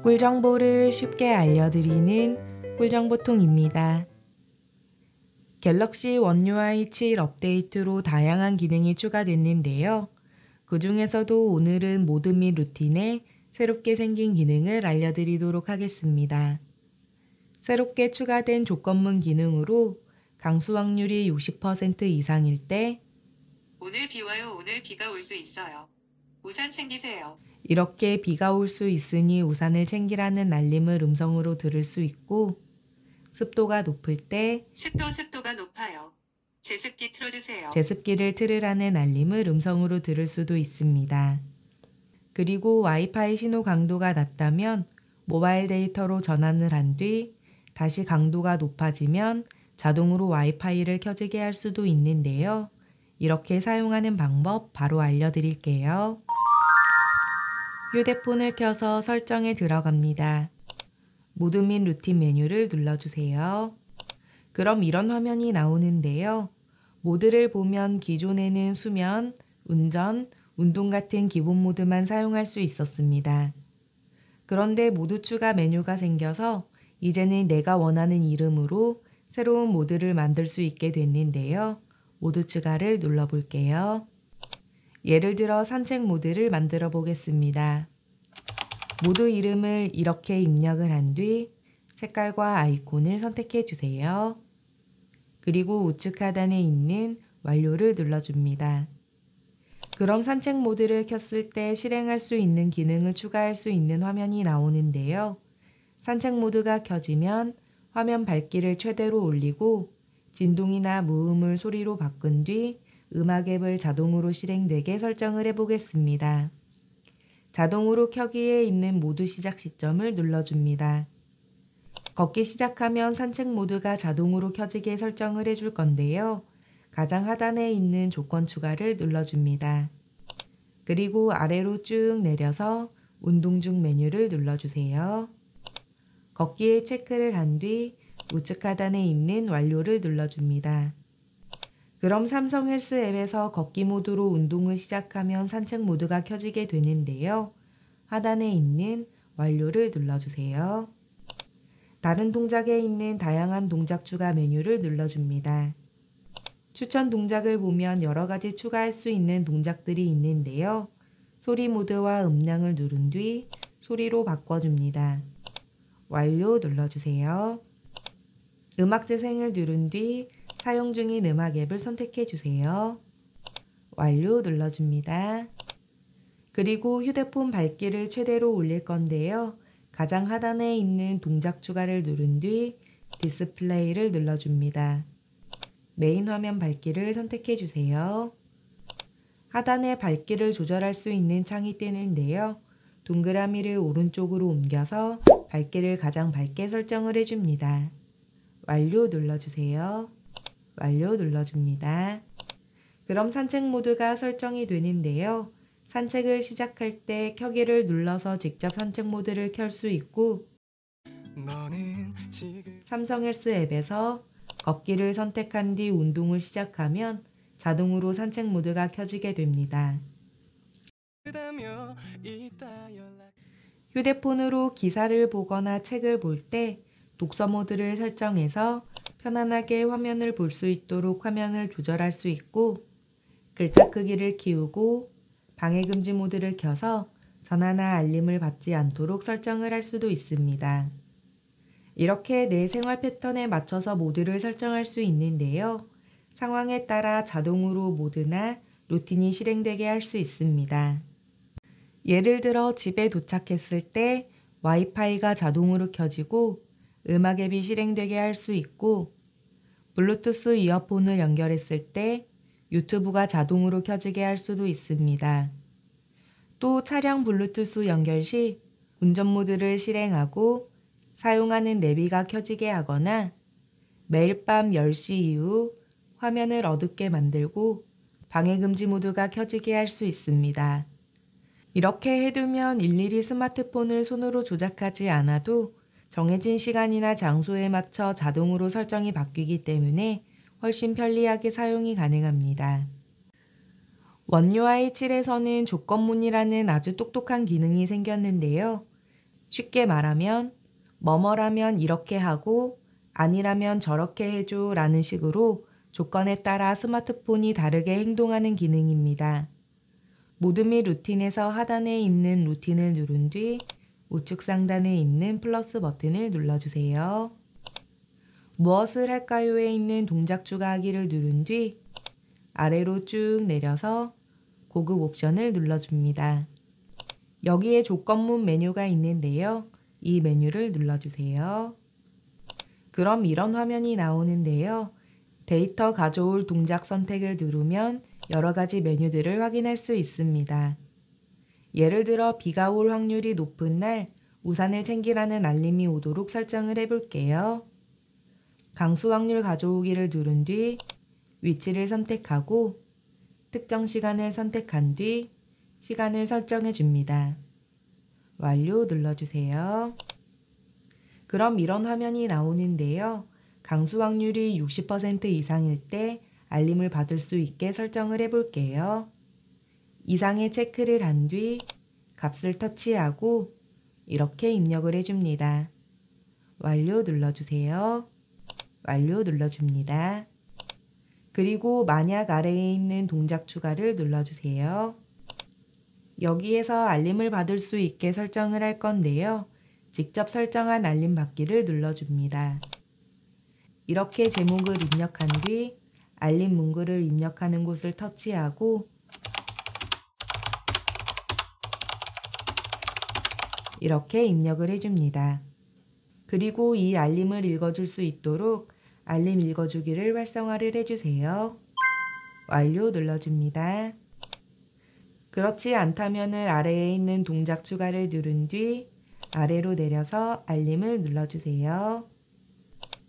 꿀 정보를 쉽게 알려드리는 꿀정보통입니다. 갤럭시 One UI 7 업데이트로 다양한 기능이 추가됐는데요. 그 중에서도 오늘은 모드 및 루틴에 새롭게 생긴 기능을 알려드리도록 하겠습니다. 새롭게 추가된 조건문 기능으로 강수 확률이 60% 이상일 때 오늘 비 와요. 오늘 비가 올 수 있어요. 우산 챙기세요. 이렇게 비가 올 수 있으니 우산을 챙기라는 알림을 음성으로 들을 수 있고, 습도가 높을 때 습도가 높아요. 제습기 틀어주세요. 제습기를 틀으라는 알림을 음성으로 들을 수도 있습니다. 그리고 와이파이 신호 강도가 낮다면 모바일 데이터로 전환을 한 뒤 다시 강도가 높아지면 자동으로 와이파이를 켜지게 할 수도 있는데요. 이렇게 사용하는 방법 바로 알려드릴게요. 휴대폰을 켜서 설정에 들어갑니다. 모드 및 루틴 메뉴를 눌러주세요. 그럼 이런 화면이 나오는데요. 모드를 보면 기존에는 수면, 운전, 운동 같은 기본 모드만 사용할 수 있었습니다. 그런데 모드 추가 메뉴가 생겨서 이제는 내가 원하는 이름으로 새로운 모드를 만들 수 있게 됐는데요. 모드 추가를 눌러볼게요. 예를 들어 산책 모드를 만들어 보겠습니다. 모드 이름을 이렇게 입력을 한 뒤 색깔과 아이콘을 선택해 주세요. 그리고 우측 하단에 있는 완료를 눌러줍니다. 그럼 산책 모드를 켰을 때 실행할 수 있는 기능을 추가할 수 있는 화면이 나오는데요. 산책 모드가 켜지면 화면 밝기를 최대로 올리고 진동이나 무음을 소리로 바꾼 뒤 음악 앱을 자동으로 실행되게 설정을 해보겠습니다. 자동으로 켜기에 있는 모드 시작 시점을 눌러줍니다. 걷기 시작하면 산책 모드가 자동으로 켜지게 설정을 해줄 건데요. 가장 하단에 있는 조건 추가를 눌러줍니다. 그리고 아래로 쭉 내려서 운동 중 메뉴를 눌러주세요. 걷기에 체크를 한 뒤 우측 하단에 있는 완료를 눌러줍니다. 그럼 삼성 헬스 앱에서 걷기 모드로 운동을 시작하면 산책 모드가 켜지게 되는데요. 하단에 있는 완료를 눌러주세요. 다른 동작에 있는 다양한 동작 추가 메뉴를 눌러줍니다. 추천 동작을 보면 여러 가지 추가할 수 있는 동작들이 있는데요. 소리 모드와 음량을 누른 뒤 소리로 바꿔줍니다. 완료 눌러주세요. 음악 재생을 누른 뒤 사용 중인 음악 앱을 선택해 주세요. 완료 눌러줍니다. 그리고 휴대폰 밝기를 최대로 올릴 건데요. 가장 하단에 있는 동작 추가를 누른 뒤 디스플레이를 눌러줍니다. 메인 화면 밝기를 선택해 주세요. 하단에 밝기를 조절할 수 있는 창이 뜨는데요. 동그라미를 오른쪽으로 옮겨서 밝기를 가장 밝게 설정을 해줍니다. 완료 눌러주세요. 완료 눌러줍니다. 그럼 산책 모드가 설정이 되는데요. 산책을 시작할 때 켜기를 눌러서 직접 산책 모드를 켤 수 있고, 삼성 헬스 앱에서 걷기를 선택한 뒤 운동을 시작하면 자동으로 산책 모드가 켜지게 됩니다. 휴대폰으로 기사를 보거나 책을 볼 때 독서 모드를 설정해서 편안하게 화면을 볼 수 있도록 화면을 조절할 수 있고, 글자 크기를 키우고 방해금지 모드를 켜서 전화나 알림을 받지 않도록 설정을 할 수도 있습니다. 이렇게 내 생활 패턴에 맞춰서 모드를 설정할 수 있는데요. 상황에 따라 자동으로 모드나 루틴이 실행되게 할 수 있습니다. 예를 들어 집에 도착했을 때 와이파이가 자동으로 켜지고 음악 앱이 실행되게 할 수 있고, 블루투스 이어폰을 연결했을 때 유튜브가 자동으로 켜지게 할 수도 있습니다. 또 차량 블루투스 연결 시 운전 모드를 실행하고 사용하는 내비가 켜지게 하거나 매일 밤 10시 이후 화면을 어둡게 만들고 방해금지 모드가 켜지게 할 수 있습니다. 이렇게 해두면 일일이 스마트폰을 손으로 조작하지 않아도 정해진 시간이나 장소에 맞춰 자동으로 설정이 바뀌기 때문에 훨씬 편리하게 사용이 가능합니다. One UI 7에서는 조건문이라는 아주 똑똑한 기능이 생겼는데요. 쉽게 말하면 뭐뭐라면 이렇게 하고 아니라면 저렇게 해줘 라는 식으로 조건에 따라 스마트폰이 다르게 행동하는 기능입니다. 모드 및 루틴에서 하단에 있는 루틴을 누른 뒤 우측 상단에 있는 플러스 버튼을 눌러주세요. 무엇을 할까요에 있는 동작 추가하기를 누른 뒤 아래로 쭉 내려서 고급 옵션을 눌러줍니다. 여기에 조건문 메뉴가 있는데요. 이 메뉴를 눌러주세요. 그럼 이런 화면이 나오는데요. 데이터 가져올 동작 선택을 누르면 여러 가지 메뉴들을 확인할 수 있습니다. 예를 들어 비가 올 확률이 높은 날 우산을 챙기라는 알림이 오도록 설정을 해볼게요. 강수 확률 가져오기를 누른 뒤 위치를 선택하고 특정 시간을 선택한 뒤 시간을 설정해 줍니다. 완료 눌러주세요. 그럼 이런 화면이 나오는데요. 강수 확률이 60% 이상일 때 알림을 받을 수 있게 설정을 해볼게요. 이상의 체크를 한 뒤 값을 터치하고 이렇게 입력을 해줍니다. 완료 눌러주세요. 완료 눌러줍니다. 그리고 만약 아래에 있는 동작 추가를 눌러주세요. 여기에서 알림을 받을 수 있게 설정을 할 건데요. 직접 설정한 알림 받기를 눌러줍니다. 이렇게 제목을 입력한 뒤 알림 문구를 입력하는 곳을 터치하고 이렇게 입력을 해줍니다. 그리고 이 알림을 읽어줄 수 있도록 알림 읽어주기를 활성화를 해주세요. 완료 눌러줍니다. 그렇지 않다면 아래에 있는 동작 추가를 누른 뒤 아래로 내려서 알림을 눌러주세요.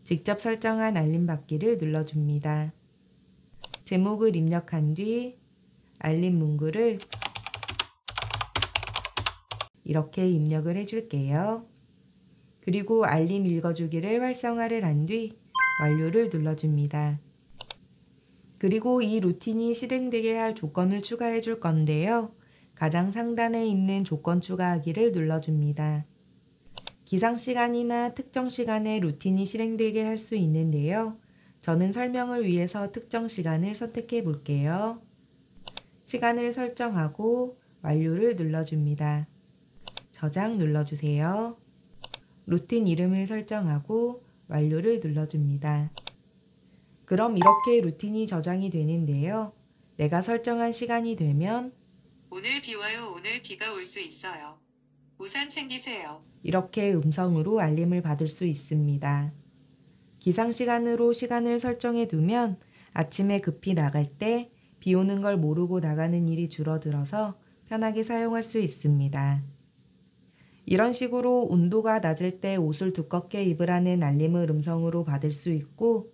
직접 설정한 알림 받기를 눌러줍니다. 제목을 입력한 뒤 알림 문구를 이렇게 입력을 해줄게요. 그리고 알림 읽어주기를 활성화를 한 뒤 완료를 눌러줍니다. 그리고 이 루틴이 실행되게 할 조건을 추가해 줄 건데요. 가장 상단에 있는 조건 추가하기를 눌러줍니다. 기상시간이나 특정 시간에 루틴이 실행되게 할 수 있는데요. 저는 설명을 위해서 특정 시간을 선택해 볼게요. 시간을 설정하고 완료를 눌러줍니다. 저장 눌러주세요. 루틴 이름을 설정하고 완료를 눌러줍니다. 그럼 이렇게 루틴이 저장이 되는데요. 내가 설정한 시간이 되면 오늘 비 와요. 오늘 비가 올 수 있어요. 우산 챙기세요. 이렇게 음성으로 알림을 받을 수 있습니다. 기상시간으로 시간을 설정해 두면 아침에 급히 나갈 때 비 오는 걸 모르고 나가는 일이 줄어들어서 편하게 사용할 수 있습니다. 이런 식으로 온도가 낮을 때 옷을 두껍게 입으라는 알림을 음성으로 받을 수 있고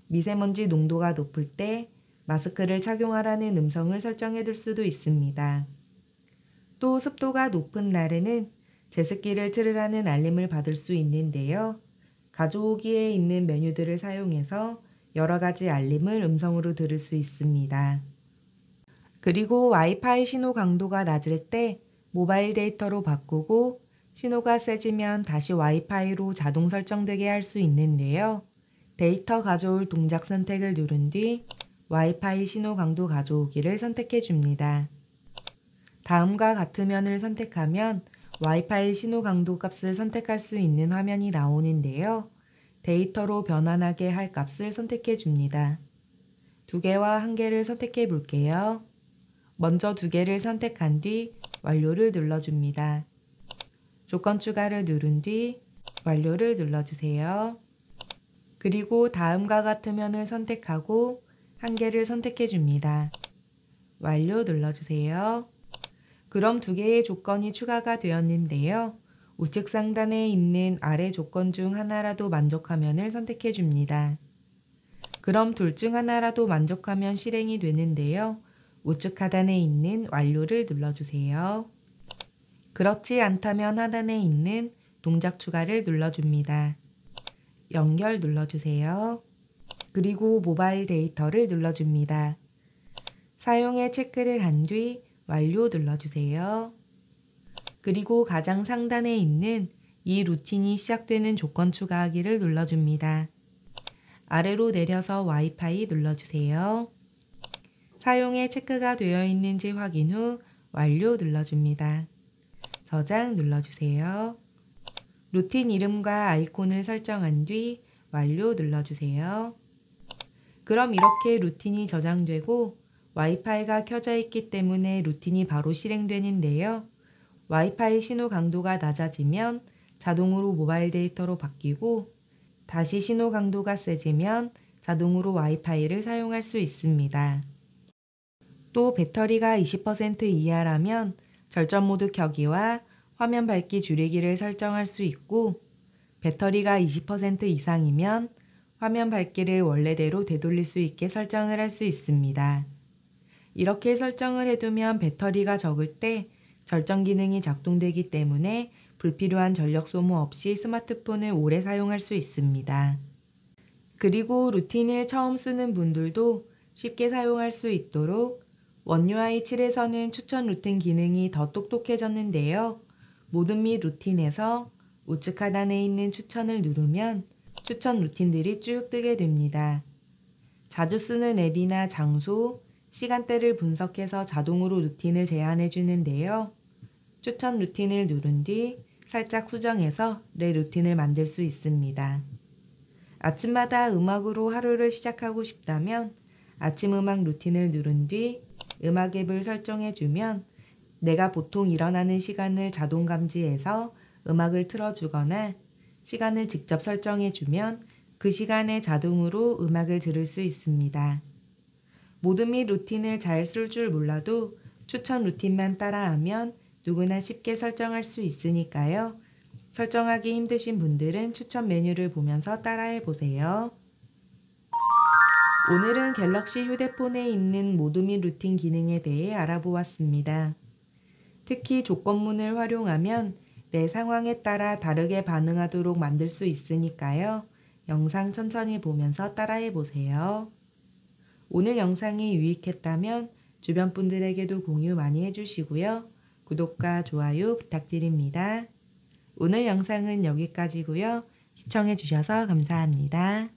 미세먼지 농도가 높을 때 마스크를 착용하라는 음성을 설정해 둘 수도 있습니다. 또 습도가 높은 날에는 제습기를 틀으라는 알림을 받을 수 있는데요. 가져오기에 있는 메뉴들을 사용해서 여러 가지 알림을 음성으로 들을 수 있습니다. 그리고 와이파이 신호 강도가 낮을 때 모바일 데이터로 바꾸고 신호가 세지면 다시 와이파이로 자동 설정되게 할 수 있는데요. 데이터 가져올 동작 선택을 누른 뒤 와이파이 신호 강도 가져오기를 선택해 줍니다. 다음과 같으면을 선택하면 와이파이 신호 강도 값을 선택할 수 있는 화면이 나오는데요. 데이터로 변환하게 할 값을 선택해 줍니다. 2개와 1개를 선택해 볼게요. 먼저 2개를 선택한 뒤 완료를 눌러줍니다. 조건 추가를 누른 뒤 완료를 눌러주세요. 그리고 다음과 같으면을 선택하고 1개를 선택해 줍니다. 완료 눌러주세요. 그럼 2개의 조건이 추가가 되었는데요. 우측 상단에 있는 아래 조건 중 하나라도 만족하면을 선택해 줍니다. 그럼 둘 중 하나라도 만족하면 실행이 되는데요. 우측 하단에 있는 완료를 눌러주세요. 그렇지 않다면 하단에 있는 동작 추가를 눌러줍니다. 연결 눌러주세요. 그리고 모바일 데이터를 눌러줍니다. 사용에 체크를 한 뒤 완료 눌러주세요. 그리고 가장 상단에 있는 이 루틴이 시작되는 조건 추가하기를 눌러줍니다. 아래로 내려서 와이파이 눌러주세요. 사용에 체크가 되어 있는지 확인 후 완료 눌러줍니다. 저장 눌러주세요. 루틴 이름과 아이콘을 설정한 뒤 완료 눌러주세요. 그럼 이렇게 루틴이 저장되고 와이파이가 켜져 있기 때문에 루틴이 바로 실행되는데요. 와이파이 신호 강도가 낮아지면 자동으로 모바일 데이터로 바뀌고 다시 신호 강도가 세지면 자동으로 와이파이를 사용할 수 있습니다. 또 배터리가 20% 이하라면 절전 모드 켜기와 화면 밝기 줄이기를 설정할 수 있고 배터리가 20% 이상이면 화면 밝기를 원래대로 되돌릴 수 있게 설정을 할 수 있습니다. 이렇게 설정을 해두면 배터리가 적을 때 절전 기능이 작동되기 때문에 불필요한 전력 소모 없이 스마트폰을 오래 사용할 수 있습니다. 그리고 루틴을 처음 쓰는 분들도 쉽게 사용할 수 있도록 원UI 7에서는 추천 루틴 기능이 더 똑똑해졌는데요. 모든 및 루틴에서 우측 하단에 있는 추천을 누르면 추천 루틴들이 쭉 뜨게 됩니다. 자주 쓰는 앱이나 장소, 시간대를 분석해서 자동으로 루틴을 제안해 주는데요. 추천 루틴을 누른 뒤 살짝 수정해서 내 루틴을 만들 수 있습니다. 아침마다 음악으로 하루를 시작하고 싶다면 아침 음악 루틴을 누른 뒤 음악 앱을 설정해 주면 내가 보통 일어나는 시간을 자동 감지해서 음악을 틀어주거나 시간을 직접 설정해 주면 그 시간에 자동으로 음악을 들을 수 있습니다. 모드 및 루틴을 잘 쓸 줄 몰라도 추천 루틴만 따라하면 누구나 쉽게 설정할 수 있으니까요. 설정하기 힘드신 분들은 추천 메뉴를 보면서 따라해 보세요. 오늘은 갤럭시 휴대폰에 있는 모드 및 루틴 기능에 대해 알아보았습니다. 특히 조건문을 활용하면 내 상황에 따라 다르게 반응하도록 만들 수 있으니까요. 영상 천천히 보면서 따라해 보세요. 오늘 영상이 유익했다면 주변 분들에게도 공유 많이 해주시고요. 구독과 좋아요 부탁드립니다. 오늘 영상은 여기까지고요. 시청해 주셔서 감사합니다.